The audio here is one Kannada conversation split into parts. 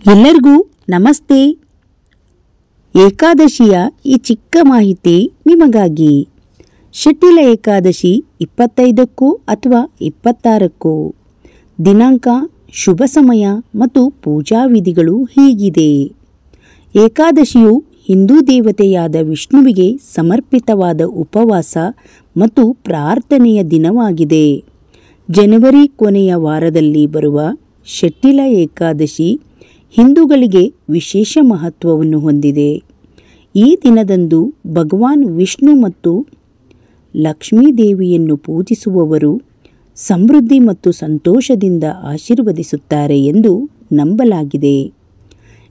ಎಲ್ಲರಿಗೂ ನಮಸ್ತೆ. ಏಕಾದಶಿಯ ಈ ಚಿಕ್ಕ ಮಾಹಿತಿ ನಿಮಗಾಗಿ. ಶಟ್ಟಿಲ ಏಕಾದಶಿ 25ಕ್ಕೂ ಅಥವಾ 26ಕ್ಕೂ. ದಿನಾಂಕ, ಶುಭ ಸಮಯ ಮತ್ತು ಪೂಜಾ ವಿಧಿಗಳು ಹೀಗಿದೆ. ಏಕಾದಶಿಯು ಹಿಂದೂ ದೇವತೆಯಾದ ವಿಷ್ಣುವಿಗೆ ಸಮರ್ಪಿತವಾದ ಉಪವಾಸ ಮತ್ತು ಪ್ರಾರ್ಥನೆಯ ದಿನವಾಗಿದೆ. ಜನವರಿ ಕೊನೆಯ ವಾರದಲ್ಲಿ ಬರುವ ಶಟ್ಟಿಲ ಏಕಾದಶಿ ಹಿಂದೂಗಳಿಗೆ ವಿಶೇಷ ಮಹತ್ವವನ್ನು ಹೊಂದಿದೆ. ಈ ದಿನದಂದು ಭಗವಾನ್ ವಿಷ್ಣು ಮತ್ತು ಲಕ್ಷ್ಮೀ ದೇವಿಯನ್ನು ಪೂಜಿಸುವವರು ಸಮೃದ್ಧಿ ಮತ್ತು ಸಂತೋಷದಿಂದ ಆಶೀರ್ವದಿಸುತ್ತಾರೆ ಎಂದು ನಂಬಲಾಗಿದೆ.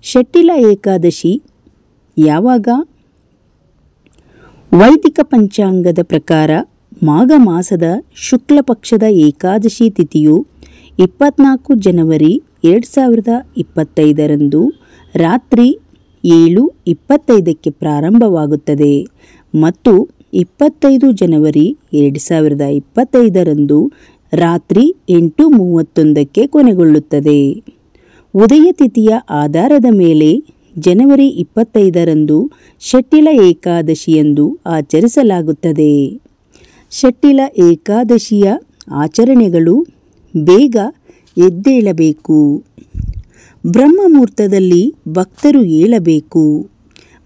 ಶಟ್ಟಿಲ ಏಕಾದಶಿ ಯಾವಾಗ? ವೈದಿಕ ಪಂಚಾಂಗದ ಪ್ರಕಾರ ಮಾಘ ಮಾಸದ ಶುಕ್ಲ ಪಕ್ಷದ ಏಕಾದಶಿ ತಿಥಿಯು 24 ಜನವರಿ 2025ರಂದು ರಾತ್ರಿ 7:25ಕ್ಕೆ ಪ್ರಾರಂಭವಾಗುತ್ತದೆ ಮತ್ತು 25 ಜನವರಿ 2025ರಂದು ರಾತ್ರಿ 8:31ಕ್ಕೆ ಕೊನೆಗೊಳ್ಳುತ್ತದೆ. ಉದಯ ತಿಥಿಯ ಆಧಾರದ ಮೇಲೆ ಜನವರಿ 25ರಂದು ಶಟ್ಟಿಲ ಏಕಾದಶಿಯಂದು ಆಚರಿಸಲಾಗುತ್ತದೆ. ಶಟ್ಟಿಲ ಏಕಾದಶಿಯ ಆಚರಣೆಗಳು: ಬೇಗ ಎದ್ದೇಳಬೇಕು. ಬ್ರಹ್ಮಮುಹೂರ್ತದಲ್ಲಿ ಭಕ್ತರು ಏಳಬೇಕು.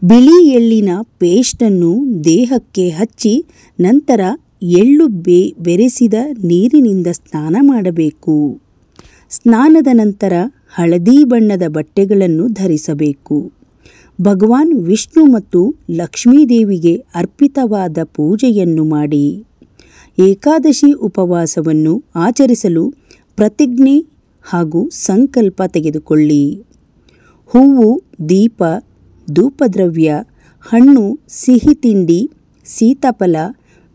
ಬಿಳಿ ಎಳ್ಳಿನ ಪೇಸ್ಟನ್ನು ದೇಹಕ್ಕೆ ಹಚ್ಚಿ ನಂತರ ಎಳ್ಳು ಬೆರೆಸಿದ ನೀರಿನಿಂದ ಸ್ನಾನ ಮಾಡಬೇಕು. ಸ್ನಾನದ ನಂತರ ಹಳದಿ ಬಣ್ಣದ ಬಟ್ಟೆಗಳನ್ನು ಧರಿಸಬೇಕು. ಭಗವಾನ್ ವಿಷ್ಣು ಮತ್ತು ಲಕ್ಷ್ಮೀದೇವಿಗೆ ಅರ್ಪಿತವಾದ ಪೂಜೆಯನ್ನು ಮಾಡಿ. ಏಕಾದಶಿ ಉಪವಾಸವನ್ನು ಆಚರಿಸಲು ಪ್ರತಿಜ್ಞೆ ಹಾಗೂ ಸಂಕಲ್ಪ ತೆಗೆದುಕೊಳ್ಳಿ. ಹೂವು, ದೀಪ, ಧೂಪದ್ರವ್ಯ, ಹಣ್ಣು, ಸಿಹಿ ತಿಂಡಿ, ಸೀತಾಫಲ,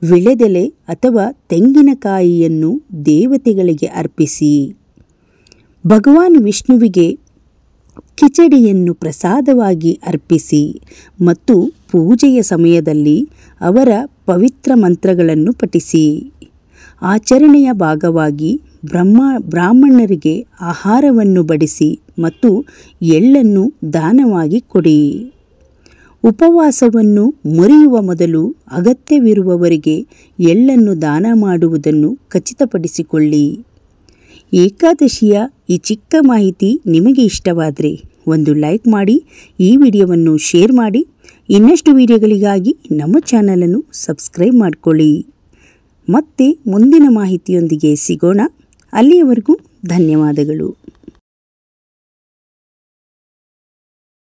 ವಿಳೆದೆಲೆ ಅಥವಾ ತೆಂಗಿನಕಾಯಿಯನ್ನು ದೇವತೆಗಳಿಗೆ ಅರ್ಪಿಸಿ. ಭಗವಾನ್ ವಿಷ್ಣುವಿಗೆ ಕಿಚಡಿಯನ್ನು ಪ್ರಸಾದವಾಗಿ ಅರ್ಪಿಸಿ ಮತ್ತು ಪೂಜೆಯ ಸಮಯದಲ್ಲಿ ಅವರ ಪವಿತ್ರ ಮಂತ್ರಗಳನ್ನು ಪಠಿಸಿ. ಆಚರಣೆಯ ಭಾಗವಾಗಿ ಬ್ರಾಹ್ಮಣರಿಗೆ ಆಹಾರವನ್ನು ಬಡಿಸಿ ಮತ್ತು ಎಳ್ಳನ್ನು ದಾನವಾಗಿ ಕೊಡಿ. ಉಪವಾಸವನ್ನು ಮುರಿಯುವ ಮೊದಲು ಅಗತ್ಯವಿರುವವರಿಗೆ ಎಳ್ಳನ್ನು ದಾನ ಮಾಡುವುದನ್ನು ಖಚಿತಪಡಿಸಿಕೊಳ್ಳಿ. ಏಕಾದಶಿಯ ಈ ಚಿಕ್ಕ ಮಾಹಿತಿ ನಿಮಗೆ ಇಷ್ಟವಾದರೆ ಒಂದು ಲೈಕ್ ಮಾಡಿ, ಈ ವಿಡಿಯೋವನ್ನು ಶೇರ್ ಮಾಡಿ. ಇನ್ನಷ್ಟು ವಿಡಿಯೋಗಳಿಗಾಗಿ ನಮ್ಮ ಚಾನಲನ್ನು ಸಬ್ಸ್ಕ್ರೈಬ್ ಮಾಡಿಕೊಳ್ಳಿ. ಮತ್ತೆ ಮುಂದಿನ ಮಾಹಿತಿಯೊಂದಿಗೆ ಸಿಗೋಣ. ಅಲ್ಲಿಯವರೆಗೂ ಧನ್ಯವಾದಗಳು.